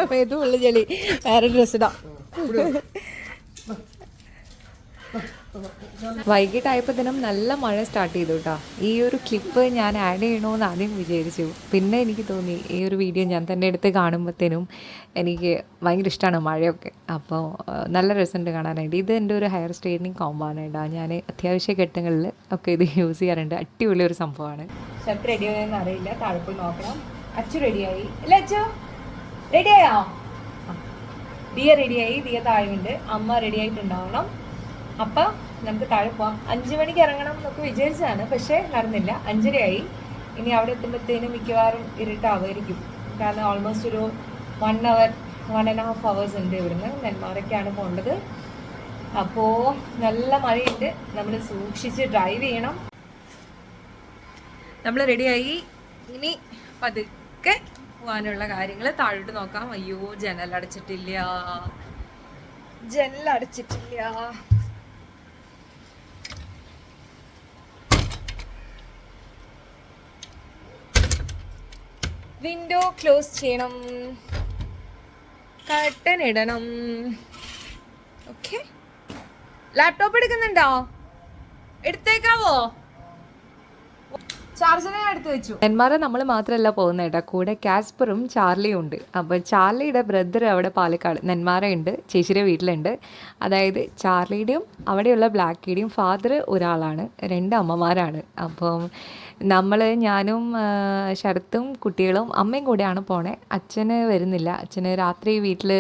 മേതുള്ള ചെളി, വേറെ ഡ്രസ് ഇടാം. വൈകിട്ടായപ്പോഴത്തേനും നല്ല മഴ സ്റ്റാർട്ട് ചെയ്തു കേട്ടോ. ഈ ഒരു ക്ലിപ്പ് ഞാൻ ആഡ് ചെയ്യണമെന്ന് ആദ്യം വിചാരിച്ചു. പിന്നെ എനിക്ക് തോന്നി ഈ ഒരു വീഡിയോ ഞാൻ തന്നെ എടുത്ത് കാണുമ്പോഴത്തേനും എനിക്ക് ഭയങ്കര ഇഷ്ടമാണ് മഴയൊക്കെ. അപ്പോൾ നല്ല രസമുണ്ട് കാണാനായിട്ട്. ഇത് എൻ്റെ ഒരു ഹെയർ സ്ട്രെയിറ്റനിങ് കോമ്പാണ് കേട്ടോ. ഞാൻ അത്യാവശ്യ ഘട്ടങ്ങളിൽ ഒക്കെ ഇത് യൂസ് ചെയ്യാറുണ്ട്. അടിപൊളി ഒരു സംഭവമാണ്. ഷർട്ട് റെഡിയായെന്ന് അറിയില്ല, താഴെ പോയി നോക്കണം. അച്ചു റെഡിയായി അല്ലേ? അച്ചു റെഡിയായോ? ദിയ റെഡിയായി, ദിയ താഴെയുണ്ട്. അമ്മ റെഡിയായിട്ടുണ്ടാവണം. അപ്പം നമുക്ക് താഴെ പോവാം. 5 മണിക്ക് ഇറങ്ങണം എന്നൊക്കെ വിചാരിച്ചതാണ്, പക്ഷേ നടന്നില്ല. 5:30 ഇനി അവിടെ എത്തുമ്പോഴത്തേനും മിക്കവാറും ഇരുട്ടാവുമായിരിക്കും. കാരണം ഓൾമോസ്റ്റ് ഒരു 1 hour 1.5 hours ഉണ്ട് ഇവിടുന്ന്. നെന്മാറയ്ക്കാണ് പോകേണ്ടത്. അപ്പോൾ നല്ല മഴയുണ്ട്, നമ്മൾ സൂക്ഷിച്ച് ഡ്രൈവ് ചെയ്യണം. നമ്മൾ റെഡിയായി. ഇനി പതുക്കെ പോകാനുള്ള കാര്യങ്ങൾ താഴോട്ട് നോക്കാം. അയ്യോ, ജനലടച്ചിട്ടില്ല. വിൻഡോ ക്ലോസ് ചെയ്യണം, കർട്ടൻ ഇടണം. ഓക്കെ, ലാപ്ടോപ്പ് എടുക്കുന്നുണ്ടോ? എടുത്തേക്കാവോ? ചാർജറെ എടുത്ത് വെച്ചു. നെന്മാറ നമ്മൾ മാത്രമല്ല പോകുന്നത് കേട്ടോ, കൂടെ കാസ്പറും ചാർലിയും ഉണ്ട്. അപ്പോൾ ചാർലിയുടെ ബ്രദർ അവിടെ പാലക്കാട് നെന്മാറയുണ്ട്, ചേച്ചിയുടെ വീട്ടിലുണ്ട്. അതായത് ചാർലിയുടെയും അവിടെയുള്ള ബ്ലാക്കിയുടെയും ഫാദർ ഒരാളാണ്, 2 അമ്മമാരാണ്. അപ്പം ഞാനും ശരത്തും കുട്ടികളും അമ്മയും കൂടെയാണ് പോണേ. അച്ഛന് വരുന്നില്ല. അച്ഛന് രാത്രി വീട്ടിൽ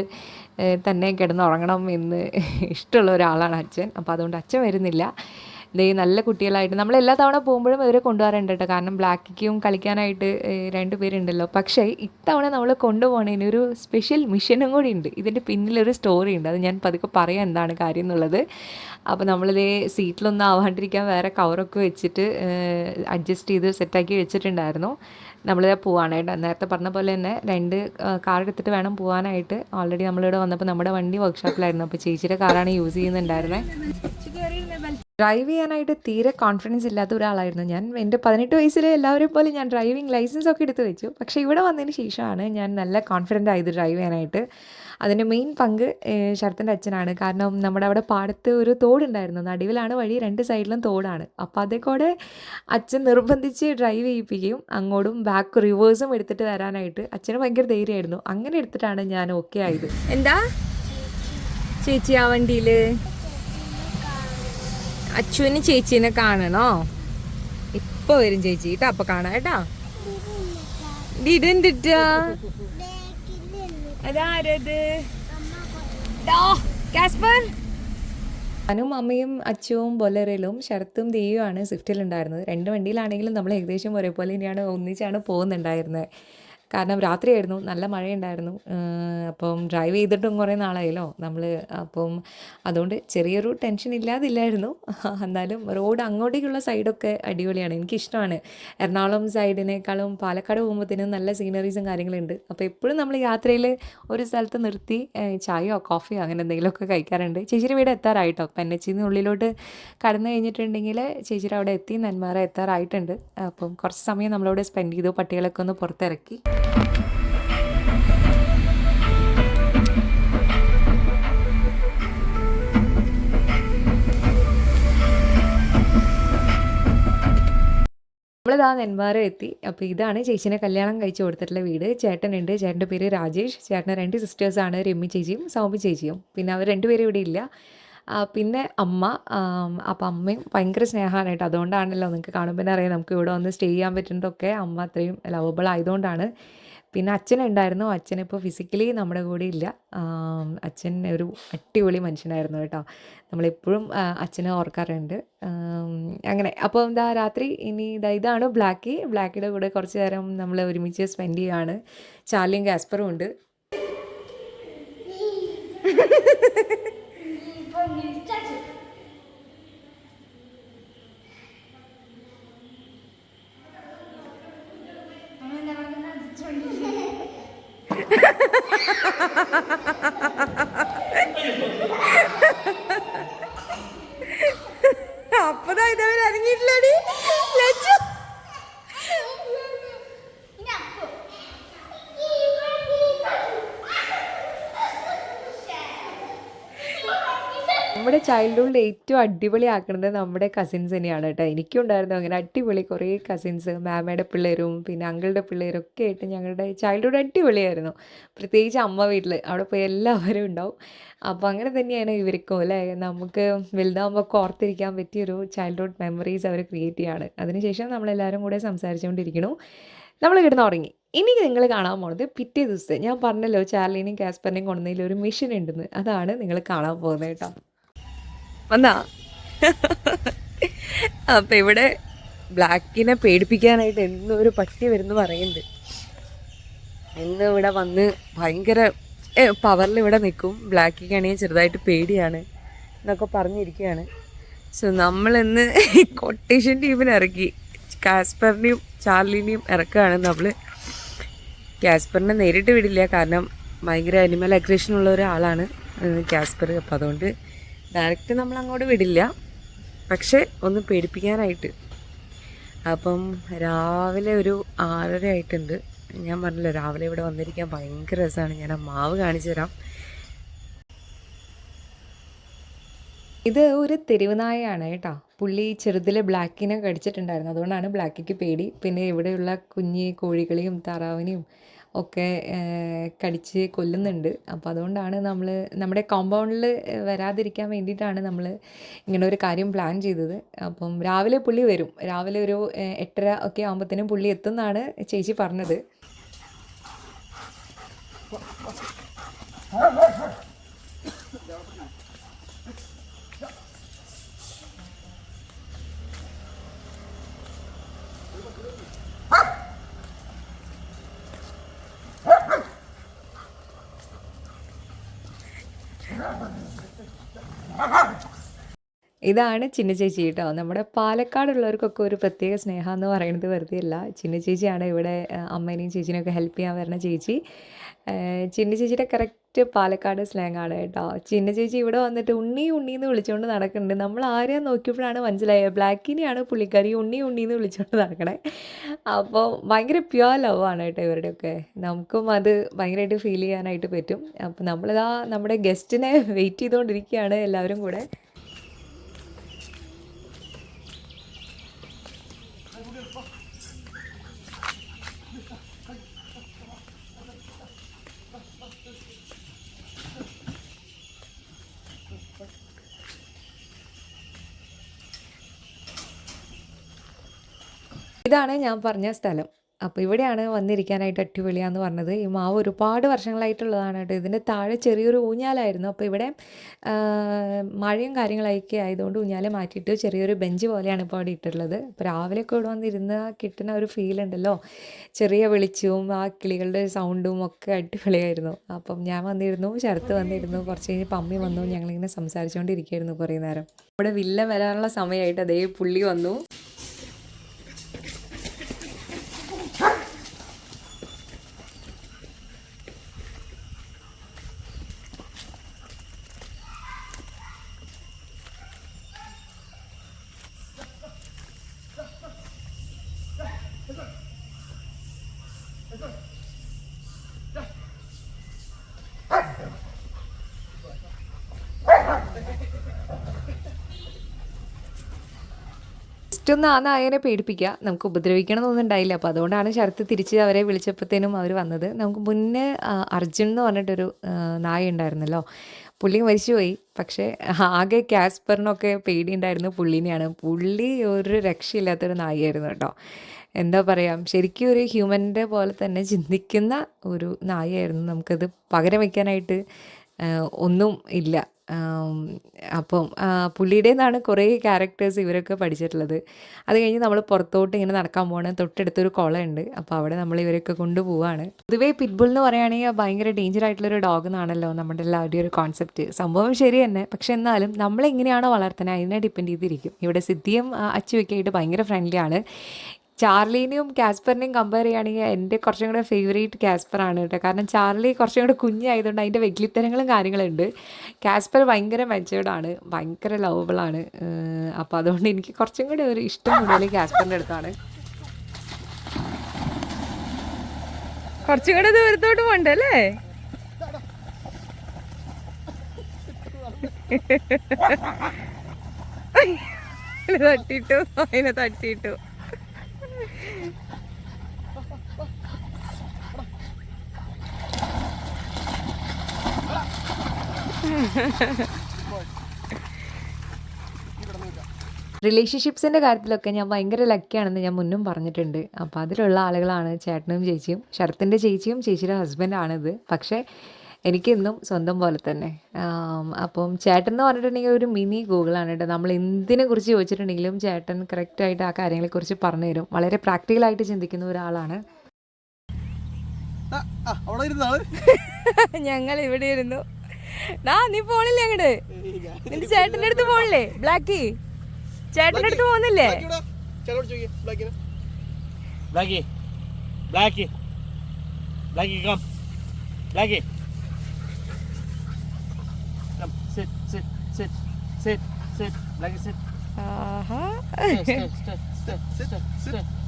തന്നെ കിടന്നുറങ്ങണം എന്ന് ഇഷ്ടമുള്ള ഒരാളാണ് അച്ഛൻ. അപ്പോൾ അതുകൊണ്ട് അച്ഛൻ വരുന്നില്ല. നല്ല കുട്ടികളായിട്ട് നമ്മൾ എല്ലാ തവണ പോകുമ്പോഴും ഇവരെ കൊണ്ടുപോകാറുണ്ട് കേട്ടോ. കാരണം ബ്ലാക്കിക്കും കളിക്കാനായിട്ട് 2 പേരുണ്ടല്ലോ. പക്ഷേ ഇത്തവണ നമ്മൾ കൊണ്ടുപോകണതിന് ഒരു സ്പെഷ്യൽ മിഷനും കൂടി ഉണ്ട്. ഇതിൻ്റെ പിന്നിലൊരു സ്റ്റോറി ഉണ്ട്. അത് ഞാൻ പതുക്കെ പറയാം എന്താണ് കാര്യം എന്നുള്ളത്. അപ്പോൾ നമ്മളിതേ സീറ്റിലൊന്നും ആവാണ്ടിരിക്കാൻ വേറെ കവറൊക്കെ വെച്ചിട്ട് അഡ്ജസ്റ്റ് ചെയ്ത് സെറ്റാക്കി വെച്ചിട്ടുണ്ടായിരുന്നു. നമ്മളിത് പോവാണ് കേട്ടോ. നേരത്തെ പറഞ്ഞ പോലെ തന്നെ 2 കാർ എടുത്തിട്ട് വേണം പോകാനായിട്ട്. ഓൾറെഡി നമ്മളിവിടെ വന്നപ്പോൾ നമ്മുടെ വണ്ടി വർക്ക്ഷോപ്പിലായിരുന്നു. അപ്പോൾ ചേച്ചിയുടെ കാറാണ് യൂസ് ചെയ്യുന്നുണ്ടായിരുന്നത്. ഡ്രൈവ് ചെയ്യാനായിട്ട് തീരെ കോൺഫിഡൻസ് ഇല്ലാത്ത ഒരാളായിരുന്നു ഞാൻ. എൻ്റെ 18 വയസ്സിൽ എല്ലാവരെയും പോലെ ഞാൻ ഡ്രൈവിംഗ് ലൈസൻസ് ഒക്കെ എടുത്ത് വെച്ചു. പക്ഷേ ഇവിടെ വന്നതിന് ശേഷമാണ് ഞാൻ നല്ല കോൺഫിഡൻ്റ് ആയത് ഡ്രൈവ് ചെയ്യാനായിട്ട്. അതിൻ്റെ മെയിൻ പങ്ക് ശരത്തിൻ്റെ അച്ഛനാണ്. കാരണം നമ്മുടെ അവിടെ പാടത്ത് ഒരു തോടുണ്ടായിരുന്നു. നടുവിലാണ് വഴി, 2 സൈഡിലും തോടാണ്. അപ്പോൾ അതേക്കൂടെ അച്ഛൻ നിർബന്ധിച്ച് ഡ്രൈവ് ചെയ്യിപ്പിക്കുകയും അങ്ങോട്ടും ബാക്ക് റിവേഴ്സും എടുത്തിട്ട് വരാനായിട്ട് അച്ഛന് ഭയങ്കര ധൈര്യമായിരുന്നു. അങ്ങനെ എടുത്തിട്ടാണ് ഞാൻ ഓക്കെ ആയത്. എന്താ ചേച്ചി ആ വണ്ടിയിൽ അച്ഛന് ചേച്ചീനെ കാണണോ? ഇപ്പൊ വരും ചേച്ചി കേട്ടോ. അപ്പൊ കാണാം കേട്ടാ. അതാരത്? ഞാനും അമ്മയും അച്ഛവും ബൊലേറയിലും ശരത്തും ദേയുമാണ് സ്വിഫ്റ്റിലുണ്ടായിരുന്നത്. 2 വണ്ടിയിലാണെങ്കിലും നമ്മൾ ഏകദേശം ഒരേപോലെ തന്നെയാണ് ഒന്നിച്ചാണ് പോകുന്നുണ്ടായിരുന്നത്. കാരണം രാത്രിയായിരുന്നു, നല്ല മഴയുണ്ടായിരുന്നു. അപ്പം ഡ്രൈവ് ചെയ്തിട്ടും കുറേ നാളായല്ലോ നമ്മൾ. അപ്പം അതുകൊണ്ട് ചെറിയൊരു ടെൻഷൻ ഇല്ലാതില്ലായിരുന്നു. എന്നാലും റോഡ് അങ്ങോട്ടേക്കുള്ള സൈഡൊക്കെ അടിപൊളിയാണ്, എനിക്കിഷ്ടമാണ്. എറണാകുളം സൈഡിനേക്കാളും പാലക്കാട് പോകുമ്പോഴത്തേനും നല്ല സീനറീസും കാര്യങ്ങളുണ്ട്. അപ്പോൾ എപ്പോഴും നമ്മൾ യാത്രയിൽ ഒരു സ്ഥലത്ത് നിർത്തി ചായയോ കോഫിയോ അങ്ങനെ എന്തെങ്കിലുമൊക്കെ കഴിക്കാറുണ്ട്. ചേച്ചിയുടെ വീട് എത്താറായിട്ടോ. പെന്നച്ചിന്ന് ഉള്ളിലോട്ട് കടന്നു കഴിഞ്ഞിട്ടുണ്ടെങ്കിൽ ചേച്ചിയുടെ അവിടെ എത്തി, നെന്മാറ എത്താറായിട്ടുണ്ട്. അപ്പം കുറച്ച് സമയം നമ്മളവിടെ സ്പെൻഡ് ചെയ്തു, പട്ടികളൊക്കെ ഒന്ന് പുറത്തിറക്കി. നമ്മളിതാ നെന്മാറ എത്തി. അപ്പോൾ ഇതാണ് ചേച്ചീനെ കല്യാണം കഴിച്ച് കൊടുത്തിട്ടുള്ള വീട്. ചേട്ടനുണ്ട്, ചേട്ടൻ്റെ പേര് രാജേഷ്. ചേട്ടൻ്റെ 2 സിസ്റ്റേഴ്സാണ്, രമ്യ ചേച്ചിയും സൗമ്യ ചേച്ചിയും. പിന്നെ അവർ 2 പേരും ഇവിടെ ഇല്ല. പിന്നെ അമ്മ. അപ്പം അമ്മയും ഭയങ്കര സ്നേഹമാണ് കേട്ടോ. അതുകൊണ്ടാണല്ലോ നിങ്ങൾക്ക് കാണുമ്പോൾ തന്നെ അറിയാം നമുക്ക് ഇവിടെ വന്ന് സ്റ്റേ ചെയ്യാൻ പറ്റുന്നതൊക്കെ അമ്മ അത്രയും ലവബിൾ ആയതുകൊണ്ടാണ്. പിന്നെ അച്ഛനുണ്ടായിരുന്നു. അച്ഛനിപ്പോൾ ഫിസിക്കലി നമ്മുടെ കൂടെ ഇല്ല. അച്ഛൻ ഒരു അടിപൊളി മനുഷ്യനായിരുന്നു കേട്ടോ. നമ്മളെപ്പോഴും അച്ഛനെ ഓർക്കാറുണ്ട്. അങ്ങനെ അപ്പോൾ എന്താ രാത്രി ഇനി ഇതാണ് ബ്ലാക്കിയുടെ കൂടെ കുറച്ച് നേരം നമ്മൾ ഒരുമിച്ച് സ്പെൻഡ് ചെയ്യുകയാണ്. ചാർലിയും കാസ്പറും ഉണ്ട്. അപ്പതാ ഇതവർ ഇറങ്ങിയിട്ടില്ലടി. നമ്മുടെ ചൈൽഡ്ഹുഡിൽ ഏറ്റവും അടിപൊളിയാക്കുന്നത് നമ്മുടെ കസിൻസ് തന്നെയാണ് കേട്ടോ. എനിക്കും ഉണ്ടായിരുന്നു അങ്ങനെ അടിപൊളി കുറേ കസിൻസ്. മാമയുടെ പിള്ളേരും പിന്നെ അങ്കിളുടെ പിള്ളേരും ഒക്കെ ആയിട്ട് ഞങ്ങളുടെ ചൈൽഡ്ഹുഡ് അടിപൊളിയായിരുന്നു. പ്രത്യേകിച്ച് അമ്മ വീട്ടിൽ അവിടെ പോയി എല്ലാവരും ഉണ്ടാവും. അപ്പോൾ അങ്ങനെ തന്നെയാണ് ഇവർക്കും അല്ലേ. നമുക്ക് വലുതാകുമ്പോൾ ഓർത്തിരിക്കാൻ പറ്റിയൊരു ചൈൽഡ്ഹുഡ് മെമ്മറീസ് അവർ ക്രിയേറ്റ് ചെയ്യാണ്. അതിനുശേഷം നമ്മളെല്ലാവരും കൂടെ സംസാരിച്ചുകൊണ്ടിരിക്കണു. നമ്മൾ കിടന്ന് ഉറങ്ങി. ഇനി നിങ്ങൾ കാണാൻ പോണത് പിറ്റേ ദിവസത്തെ, ഞാൻ പറഞ്ഞല്ലോ ചാർലിനെയും കാസ്പറിനെയും കൊണ്ടുവന്നതിൽ ഒരു മിഷൻ ഉണ്ടെന്ന്, അതാണ് നിങ്ങൾ കാണാൻ പോകുന്നത് കേട്ടോ. വന്നാ അപ്പം ഇവിടെ ബ്ലാക്കിനെ പേടിപ്പിക്കാനായിട്ട് എന്നും ഒരു പട്ടി വരുന്നു പറയുന്നുണ്ട്. എന്നും ഇവിടെ വന്ന് ഭയങ്കര പവറിൽ ഇവിടെ നിൽക്കും. ബ്ലാക്കിക്കാണെങ്കിൽ ചെറുതായിട്ട് പേടിയാണ് എന്നൊക്കെ പറഞ്ഞിരിക്കുകയാണ്. സോ നമ്മളിന്ന് കൊട്ടേഷൻ ടീമിനെ ഇറക്കി കാസ്പറിനെയും ചാർലിനെയും ഇറക്കുകയാണ് നമ്മൾ. കാസ്പറിനെ നേരിട്ട് വിടില്ല, കാരണം ഭയങ്കര അനിമൽ അഗ്രഷനുള്ള ഒരാളാണ് കാസ്പർ. അപ്പം അതുകൊണ്ട് ഡയറക്റ്റ് നമ്മൾ അങ്ങോട്ട് വിടില്ല, പക്ഷെ ഒന്ന് പേടിപ്പിക്കാനായിട്ട്. അപ്പം രാവിലെ ഒരു 6:30 ആയിട്ടുണ്ട്. ഞാൻ പറഞ്ഞല്ലോ രാവിലെ ഇവിടെ വന്നിരിക്കാൻ ഭയങ്കര രസമാണ്. ഞാൻ ആ മാവ് കാണിച്ചു തരാം. ഇത് ഒരു തെരുവ് നായയാണ് കേട്ടോ. പുള്ളി ചെറുതിൽ ബ്ലാക്കിനെ കടിച്ചിട്ടുണ്ടായിരുന്നു, അതുകൊണ്ടാണ് ബ്ലാക്കിക്ക് പേടി. പിന്നെ ഇവിടെയുള്ള കുഞ്ഞി കോഴികളെയും താറാവിനെയും ഒക്കെ കടിച്ച് കൊല്ലുന്നുണ്ട്. അപ്പോൾ അതുകൊണ്ടാണ് നമ്മൾ നമ്മുടെ കോമ്പൗണ്ടിൽ വരാതിരിക്കാൻ വേണ്ടിയിട്ടാണ് നമ്മൾ ഇങ്ങനെ ഒരു കാര്യം പ്ലാൻ ചെയ്തത്. അപ്പം രാവിലെ പുള്ളി വരും. രാവിലെ ഒരു 8:30 ഒക്കെ ആകുമ്പോഴത്തേനും പുള്ളി എത്തുമെന്നാണ് ചേച്ചി പറഞ്ഞത്. ഇതാണ് ചിന്ന ചേച്ചി കേട്ടോ. നമ്മുടെ പാലക്കാടുള്ളവർക്കൊക്കെ ഒരു പ്രത്യേക സ്നേഹം എന്ന് പറയുന്നത് വെറുതെ അല്ല. ചിന്ന ചേച്ചിയാണ് ഇവിടെ അമ്മേനെയും ചേച്ചീനെയൊക്കെ ഹെൽപ്പ് ചെയ്യാൻ വരുന്ന ചേച്ചി. ചിന്ന ചേച്ചിയുടെ കറക്റ്റ് കറക്റ്റ് പാലക്കാട് സ്ലാങ് ആണ് കേട്ടോ. ചിന്ന ചേച്ചി ഇവിടെ വന്നിട്ട് ഉണ്ണി ഉണ്ണി എന്ന് വിളിച്ചുകൊണ്ട് നടക്കുന്നുണ്ട്. നമ്മൾ ആരെയാ നോക്കിയപ്പോഴാണ് മനസ്സിലായത് ബ്ലാക്കിനെയാണ് പുള്ളിക്കാരി ഉണ്ണി ഉണ്ണി എന്ന് വിളിച്ചുകൊണ്ട് നടക്കണേ. അപ്പോൾ ഭയങ്കര പ്യുവർ ലവ് ആണ് കേട്ടോ ഇവരുടെയൊക്കെ. നമുക്കും അത് ഭയങ്കരമായിട്ട് ഫീൽ ചെയ്യാനായിട്ട് പറ്റും. അപ്പോൾ നമ്മളിതാ നമ്മുടെ ഗസ്റ്റിനെ വെയിറ്റ് ചെയ്തുകൊണ്ടിരിക്കുകയാണ് എല്ലാവരും കൂടെ. ഇതാണ് ഞാൻ പറഞ്ഞ സ്ഥലം. അപ്പോൾ ഇവിടെയാണ് വന്നിരിക്കാനായിട്ട് അടിപൊളിയാന്ന് പറഞ്ഞത്. ഈ മാവ് ഒരുപാട് വർഷങ്ങളായിട്ടുള്ളതാണ് കേട്ടോ. ഇതിൻ്റെ താഴെ ചെറിയൊരു ഊഞ്ഞാലായിരുന്നു. അപ്പോൾ ഇവിടെ മഴയും കാര്യങ്ങളൊക്കെ ആയതുകൊണ്ട് ഊഞ്ഞാൽ മാറ്റിയിട്ട് ചെറിയൊരു ബെഞ്ച് പോലെയാണ് ഇപ്പോൾ അവിടെ ഇട്ടിട്ടുള്ളത്. അപ്പോൾ രാവിലെയൊക്കെ ഇവിടെ വന്നിരുന്ന് കിട്ടുന്ന ഒരു ഫീൽ ഉണ്ടല്ലോ, ചെറിയ വെളിച്ചവും ആ കിളികളുടെ സൗണ്ടും ഒക്കെ അടിപൊളിയായിരുന്നു. അപ്പം ഞാൻ വന്നിരുന്നു, ശരത്ത് വന്നിരുന്നു, കുറച്ച് കഴിഞ്ഞ് പമ്മി വന്നു. ഞങ്ങളിങ്ങനെ സംസാരിച്ചുകൊണ്ടിരിക്കുകയായിരുന്നു കുറേ നേരം. ഇവിടെ വില്ല വരാനുള്ള സമയമായിട്ട് അതേ പുള്ളി വന്നു. ജസ്റ്റ് ആ നായനെ പേടിപ്പിക്കുക, നമുക്ക് ഉപദ്രവിക്കണമെന്നൊന്നും ഉണ്ടായില്ല. അപ്പോൾ അതുകൊണ്ടാണ് ശരത്ത് തിരിച്ച് അവരെ വിളിച്ചപ്പോഴത്തേനും അവർ വന്നത്. നമുക്ക് മുന്നേ അർജുൻ എന്ന് പറഞ്ഞിട്ടൊരു നായ ഉണ്ടായിരുന്നല്ലോ, പുള്ളി മരിച്ചുപോയി. പക്ഷേ ആകെ കാസ്പറിനൊക്കെ പേടിയുണ്ടായിരുന്നു പുള്ളീനെയാണ്. പുള്ളി ഒരു രക്ഷയില്ലാത്തൊരു നായയായിരുന്നു കേട്ടോ. എന്താ പറയുക, ശരിക്കും ഒരു ഹ്യൂമൻ്റെ പോലെ തന്നെ ചിന്തിക്കുന്ന ഒരു നായയായിരുന്നു. നമുക്കത് പകരം വയ്ക്കാനായിട്ട് ഒന്നും ഇല്ല. അപ്പം പുള്ളിയുടെ നിന്നാണ് കുറേ ക്യാരക്ടേഴ്സ് ഇവരൊക്കെ പഠിച്ചിട്ടുള്ളത്. അത് കഴിഞ്ഞ് നമ്മൾ പുറത്തോട്ട് ഇങ്ങനെ നടക്കാൻ പോകണം. തൊട്ടടുത്തൊരു കുളമുണ്ട്. അപ്പോൾ അവിടെ നമ്മൾ ഇവരൊക്കെ കൊണ്ടുപോവാണ്. പൊതുവേ പിറ്റ്ബുൾ എന്ന് പറയുകയാണെങ്കിൽ ഭയങ്കര ഡേഞ്ചർ ആയിട്ടുള്ളൊരു ഡോഗ് എന്നാണല്ലോ നമ്മുടെ എല്ലാവരുടെയും ഒരു കോൺസെപ്റ്റ്. സംഭവം ശരി തന്നെ. പക്ഷെ എന്നാലും നമ്മളെങ്ങനെയാണോ വളർത്തുന്നത് അതിനെ ഡിപ്പെൻഡ് ചെയ്തിരിക്കും. ഇവിടെ സിദ്ധിയും അച്ചുവൊക്കെ ആയിട്ട് ഭയങ്കര ഫ്രണ്ട്ലി ആണ്. ചാർലീനെയും കാസ്പറിനെയും കമ്പയർ ചെയ്യുകയാണെങ്കിൽ എൻ്റെ കുറച്ചും കൂടെ ഫേവറേറ്റ് കാസ്പറാണ് കേട്ടോ. കാരണം ചാർലി കുറച്ചും കൂടെ കുഞ്ഞായതുകൊണ്ട് അതിൻ്റെ വെഗ്ലിത്തരങ്ങളും കാര്യങ്ങളുണ്ട്. കാസ്പർ ഭയങ്കര മെച്ചേർഡാണ്, ഭയങ്കര ലവബിളാണ്. അപ്പോൾ അതുകൊണ്ട് എനിക്ക് കുറച്ചും കൂടെ ഒരു ഇഷ്ടം കൂടുതൽ കാസ്പറിൻ്റെ അടുത്താണ്. കുറച്ചും കൂടെ ദൂരത്തോട്ട് പോണ്ടല്ലേ. തട്ടിട്ടു, അതിനെ തട്ടിട്ടു. റിലേഷൻഷിപ്സിൻ്റെ കാര്യത്തിലൊക്കെ ഞാൻ ഭയങ്കര ലക്കിയാണെന്ന് ഞാൻ മുന്നും പറഞ്ഞിട്ടുണ്ട്. അപ്പോൾ അതിലുള്ള ആളുകളാണ് ചേട്ടനും ചേച്ചിയും. ശരത്തിൻ്റെ ചേച്ചിയും ചേച്ചിയുടെ ഹസ്ബൻഡാണിത്. പക്ഷേ എനിക്കെന്നും സ്വന്തം പോലെ തന്നെ. അപ്പം ചേട്ടൻ എന്ന് പറഞ്ഞിട്ടുണ്ടെങ്കിൽ ഒരു മിനി ഗൂഗിളാണ് കേട്ടോ. നമ്മൾ എന്തിനെ കുറിച്ച് ചോദിച്ചിട്ടുണ്ടെങ്കിലും ചേട്ടൻ കറക്റ്റായിട്ട് ആ കാര്യങ്ങളെക്കുറിച്ച് പറഞ്ഞു തരും. വളരെ പ്രാക്ടിക്കലായിട്ട് ചിന്തിക്കുന്ന ഒരാളാണ്. ഞങ്ങൾ ഇവിടെ ഇരുന്നു. നീ പോണില്ലേ അങ്ങോട്ട്? നിന്റെ ചേട്ടൻ്റെ അടുത്ത് പോണില്ലേ? ബ്ലാക്കി ചേട്ടൻ്റെ അടുത്ത് പോകുന്നില്ലേ? Sit, sit, sit, sit, sit, Blackie, sit.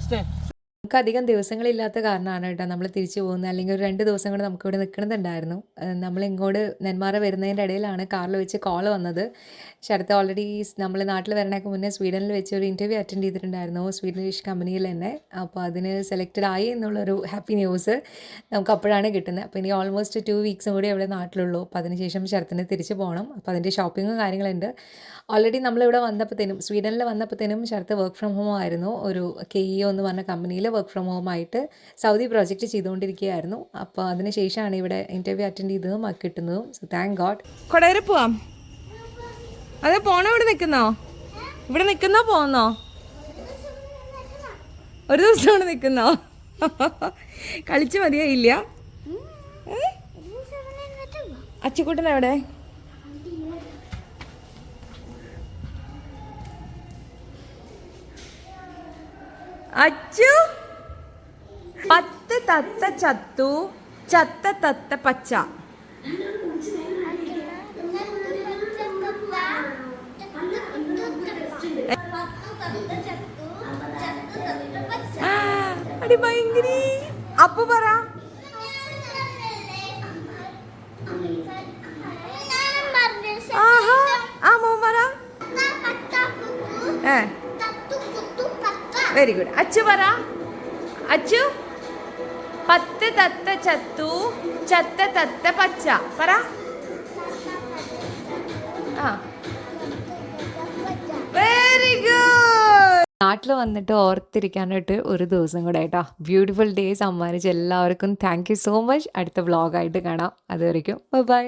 Stay. നമുക്ക് അധികം ദിവസങ്ങളില്ലാത്ത കാരണമാണ് കേട്ടോ നമ്മൾ തിരിച്ചു പോകുന്നത്. അല്ലെങ്കിൽ ഒരു 2 ദിവസം കൂടെ നമുക്കിവിടെ നിൽക്കണമെന്നുണ്ടായിരുന്നു. നമ്മളിങ്ങോട്ട് നെന്മാറ വരുന്നതിൻ്റെ ഇടയിലാണ് കാറിൽ വെച്ച് കോൾ വന്നത്. ശരത്ത് ഓൾറെഡി നമ്മൾ നാട്ടിൽ വരണേക്ക് മുന്നേ സ്വീഡനിൽ വെച്ച് ഒരു ഇൻ്റർവ്യൂ അറ്റൻഡ് ചെയ്തിട്ടുണ്ടായിരുന്നു, സ്വീഡിഷ് കമ്പനിയിൽ തന്നെ. അപ്പോൾ അതിന് സെലക്റ്റഡ് ആയി എന്നുള്ളൊരു ഹാപ്പി ന്യൂസ് നമുക്ക് അപ്പോഴാണ് കിട്ടുന്നത്. അപ്പോൾ ഇനി ഓൾമോസ്റ്റ് 2 വീക്സും കൂടി അവിടെ നാട്ടിലുള്ളൂ. അപ്പോൾ അതിനുശേഷം ശരത്തിന് തിരിച്ച് പോകണം. അപ്പോൾ അതിൻ്റെ ഷോപ്പിങ്ങും കാര്യങ്ങളുണ്ട്. ഓൾറെഡി നമ്മളിവിടെ വന്നപ്പോഴത്തേനും, സ്വീഡനിൽ വന്നപ്പോഴത്തേനും ശരത്ത് വർക്ക് ഫ്രം ഹോം ആയിരുന്നു. ഒരു KEO എന്ന് പറഞ്ഞ കമ്പനിയിൽ വർക്ക് ഫ്രം ഹോം ആയിട്ട് സൗദി പ്രോജക്റ്റ് ചെയ്തുകൊണ്ടിരിക്കുകയായിരുന്നു. അപ്പോൾ അതിന് ശേഷമാണ് ഇവിടെ ഇൻ്റർവ്യൂ അറ്റൻഡ് ചെയ്തതും കിട്ടുന്നതും. So thank God. കൊടകര പോവാം. അത് പോണോ? ഇവിടെ നിൽക്കുന്നോ? ഇവിടെ നിൽക്കുന്നോ പോകുന്നോ? ഒരു ദിവസം ഇവിടെ നിൽക്കുന്നോ? കളിച്ച് മതിയായില്ല. അച്ചുക്കുട്ടൻ എവിടെ? അച്ചു 10 തത്ത ചത്തു, ചത്ത തത്ത പച്ച. അടി ഭയങ്കരി. അപ്പു പറ. ആഹാ ആ മോൻ പറ. Very good. അച്ചു പറ. അച്ചു. പത്ത് തത്ത ചത്തു ചത്ത തത്ത പച്ച പറ. ആ വെരി ഗുഡ്. നാട്ടിൽ വന്നിട്ട് ഓർത്തിരിക്കാനായിട്ട് ഒരു ദിവസം കൂടെ കേട്ടോ. ബ്യൂട്ടിഫുൾ ഡേ സമ്മാനിച്ച എല്ലാവർക്കും താങ്ക് യു സോ മച്ച്. അടുത്ത വ്ളോഗായിട്ട് കാണാം. അതുവരെയ്ക്കും ബൈ.